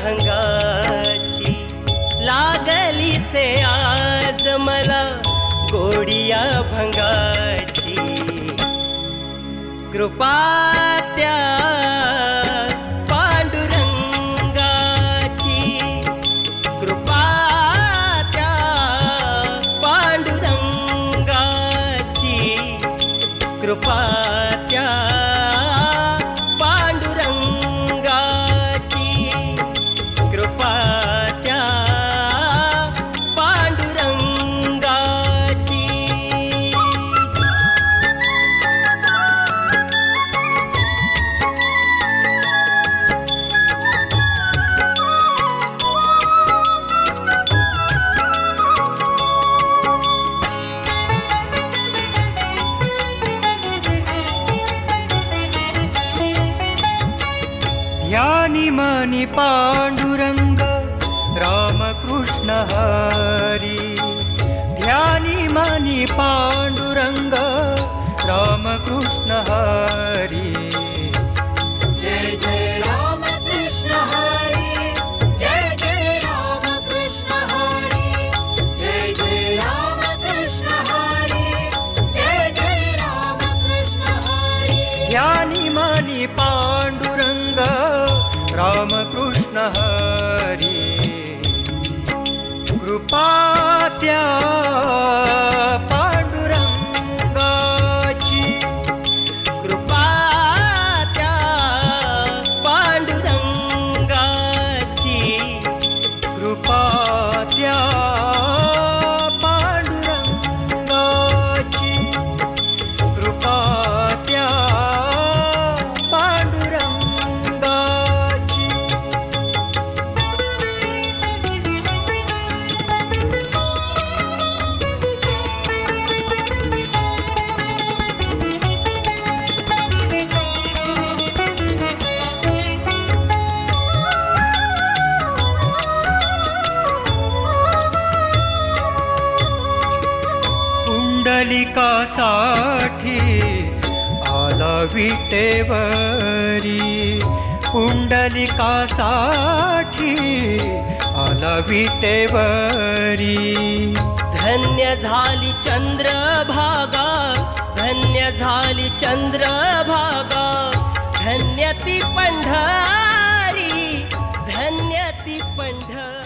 भंगाची लागली से आज मला गोडिया भंगाची कृपा त्या पांडुरंगाची कृपा त्या पांडुरंगाची कृपा त्या पांडुरंगाची कृपा त्या पांडुरंगाची ध्यानी मनी पांडुरंग रामकृष्ण हरी ध्यानी मनी पांडुरंग रामकृष्ण हरी जय जय रामकृष्ण हरी जय जय रामकृष्ण हरी जय जय रामकृष्ण हरी जय जय रामकृष्ण हरी ध्यानी मनी पांडुरंग रामकृष्ण हरी कृपा त्या पांडुरंगाची कृपा त्या पांडुरंगाची कृपा त्या पांडुरंगाची कृपा त्या पांडुरंगाची पुंडलिकासाठी आला विटेवरी पुंडलिकासाठी आला विटेवरी धन्य झाली चंद्रभागा धन्य झाली चंद्रभागा धन्य ती पंढरी धन्य ती पंढरी